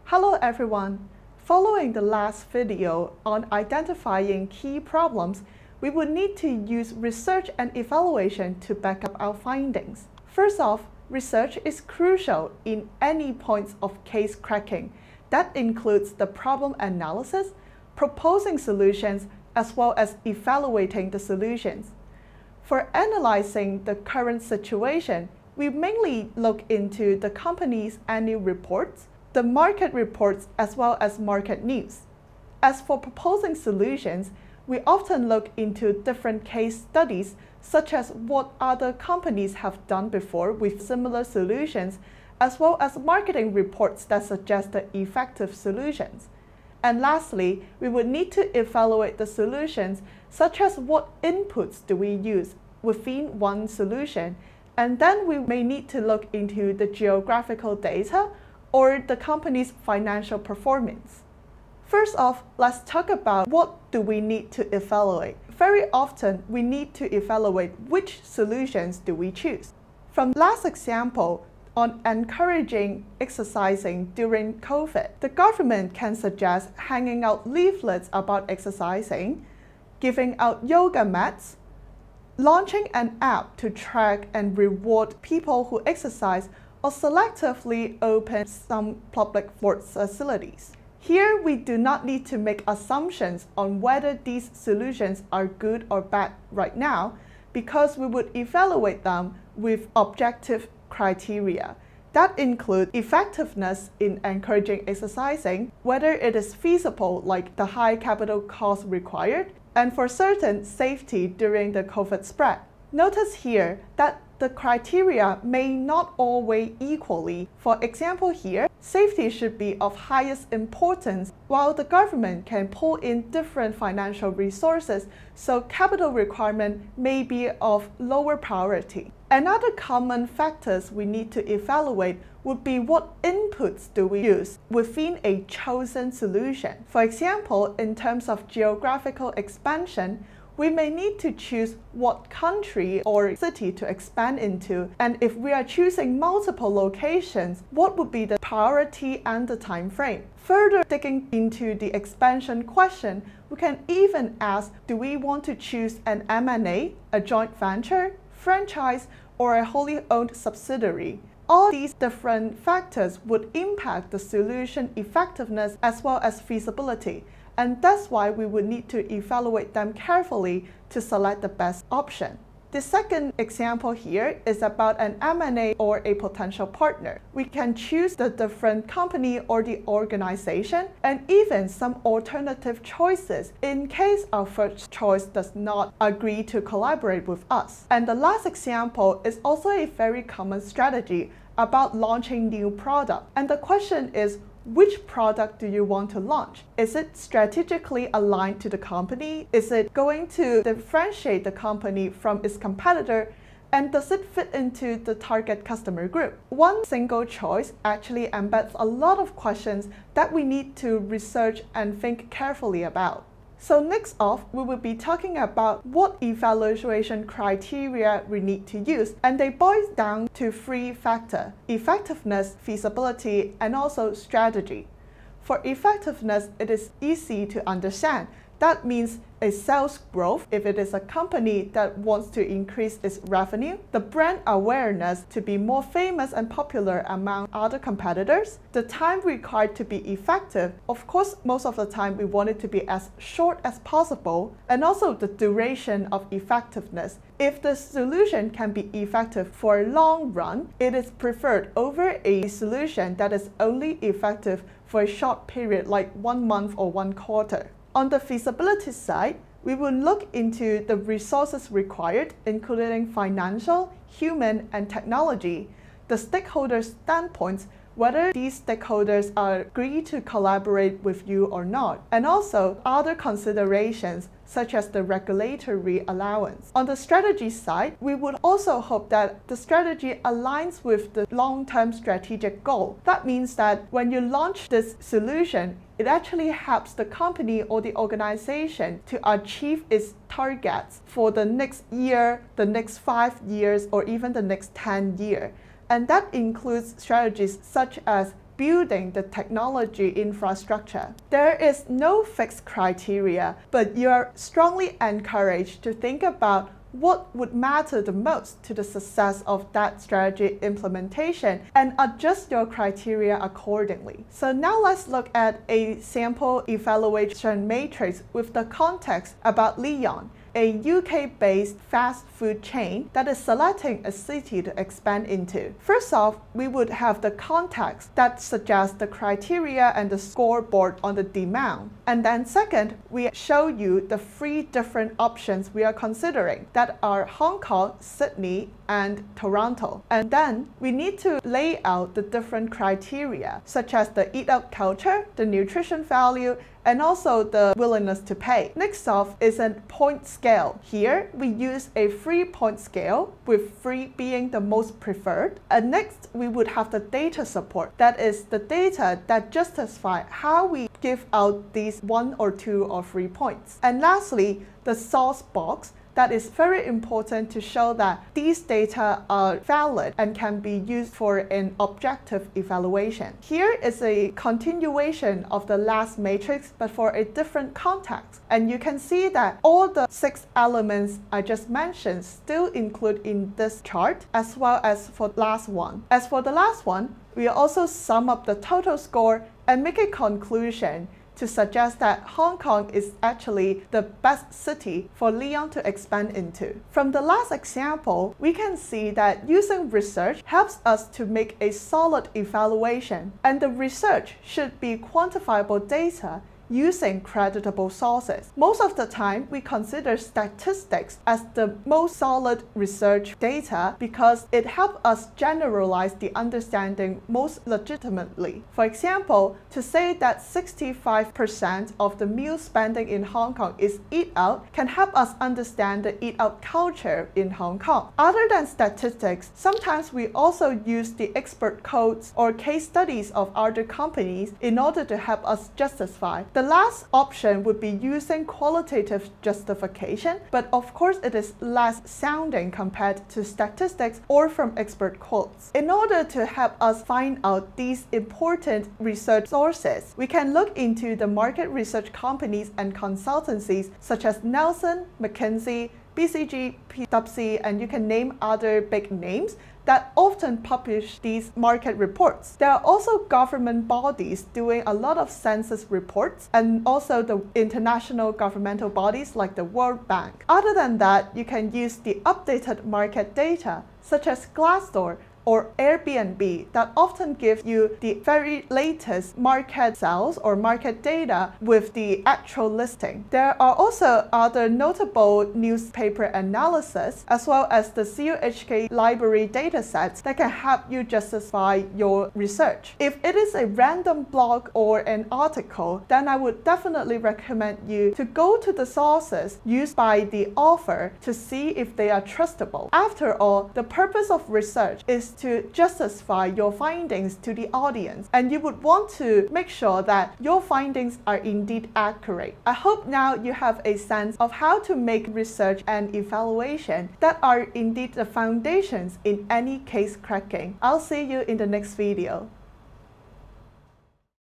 Hello everyone! Following the last video on identifying key problems, we would need to use research and evaluation to back up our findings. First off, research is crucial in any points of case cracking. That includes the problem analysis, proposing solutions, as well as evaluating the solutions. For analyzing the current situation, we mainly look into the company's annual reports, the market reports, as well as market news. As for proposing solutions, we often look into different case studies, such as what other companies have done before with similar solutions, as well as marketing reports that suggest the effective solutions. And lastly, we would need to evaluate the solutions, such as what inputs do we use within one solution, and then we may need to look into the geographical data or the company's financial performance. First off, let's talk about what do we need to evaluate. Very often, we need to evaluate which solutions do we choose. From last example, on encouraging exercising during COVID, the government can suggest hanging out leaflets about exercising, giving out yoga mats, launching an app to track and reward people who exercise, or selectively open some public sports facilities. Here, we do not need to make assumptions on whether these solutions are good or bad right now, because we would evaluate them with objective criteria. That include effectiveness in encouraging exercising, whether it is feasible, like the high capital cost required, and for certain, safety during the COVID spread. Notice here that the criteria may not all weigh equally. For example here, safety should be of highest importance, while the government can pull in different financial resources, so capital requirement may be of lower priority. Another common factors we need to evaluate would be what inputs do we use within a chosen solution. For example, in terms of geographical expansion, we may need to choose what country or city to expand into, and if we are choosing multiple locations, what would be the priority and the time frame. Further digging into the expansion question, we can even ask, do we want to choose an M&A, a joint venture, franchise, or a wholly owned subsidiary? All these different factors would impact the solution effectiveness as well as feasibility. And that's why we would need to evaluate them carefully to select the best option. The second example here is about an M&A or a potential partner. We can choose the different company or the organization and even some alternative choices in case our first choice does not agree to collaborate with us. And the last example is also a very common strategy about launching new product. And the question is, which product do you want to launch? Is it strategically aligned to the company? Is it going to differentiate the company from its competitor? And does it fit into the target customer group? One single choice actually embeds a lot of questions that we need to research and think carefully about. So next off, we will be talking about what evaluation criteria we need to use, and they boil down to three factors: effectiveness, feasibility, and also strategy. For effectiveness, it is easy to understand. That means a sales growth if it is a company that wants to increase its revenue, the brand awareness to be more famous and popular among other competitors, the time required to be effective. Of course, most of the time we want it to be as short as possible, and also the duration of effectiveness. If the solution can be effective for a long run, it is preferred over a solution that is only effective for a short period like 1 month or 1 quarter. On the feasibility side, we will look into the resources required, including financial, human, and technology, the stakeholders' standpoints, whether these stakeholders agree to collaborate with you or not, and also other considerations such as the regulatory allowance. On the strategy side, we would also hope that the strategy aligns with the long-term strategic goal. That means that when you launch this solution, it actually helps the company or the organization to achieve its targets for the next year, the next 5 years, or even the next 10 years. And that includes strategies such as building the technology infrastructure. There is no fixed criteria, but you are strongly encouraged to think about what would matter the most to the success of that strategy implementation and adjust your criteria accordingly. So now let's look at a sample evaluation matrix with the context about Leon, a UK-based fast food chain that is selecting a city to expand into. First off, we would have the context that suggests the criteria and the scoreboard on the demand. And then second, we show you the 3 different options we are considering that are Hong Kong, Sydney, and Toronto. And then we need to lay out the different criteria, such as the eat-out culture, the nutrition value, and also the willingness to pay. Next off is a point scale. Here, we use a 3-point scale, with 3 being the most preferred. And next, we would have the data support. That is the data that justify how we give out these 1 or 2 or 3 points. And lastly, the source box. That is very important to show that these data are valid and can be used for an objective evaluation. Here is a continuation of the last matrix, but for a different context. And you can see that all the 6 elements I just mentioned still include in this chart, as well as for the last one. As for the last one, we also sum up the total score and make a conclusion to suggest that Hong Kong is actually the best city for Leon to expand into. From the last example, we can see that using research helps us to make a solid evaluation, and the research should be quantifiable data using creditable sources. Most of the time, we consider statistics as the most solid research data because it helps us generalize the understanding most legitimately. For example, to say that 65% of the meal spending in Hong Kong is eat out can help us understand the eat out culture in Hong Kong. Other than statistics, sometimes we also use the expert codes or case studies of other companies in order to help us justify. The last option would be using qualitative justification, but of course it is less sounding compared to statistics or from expert quotes. In order to help us find out these important research sources, we can look into the market research companies and consultancies such as Nelsen, McKinsey, BCG, PwC, and you can name other big names that often publish these market reports. There are also government bodies doing a lot of census reports, and also the international governmental bodies like the World Bank. Other than that, you can use the updated market data, such as Glassdoor or Airbnb, that often give you the very latest market sales or market data with the actual listing. There are also other notable newspaper analysis, as well as the CUHK library datasets that can help you justify your research. If it is a random blog or an article, then I would definitely recommend you to go to the sources used by the author to see if they are trustable. After all, the purpose of research is to justify your findings to the audience, and you would want to make sure that your findings are indeed accurate. I hope now you have a sense of how to make research and evaluation that are indeed the foundations in any case cracking. I'll see you in the next video.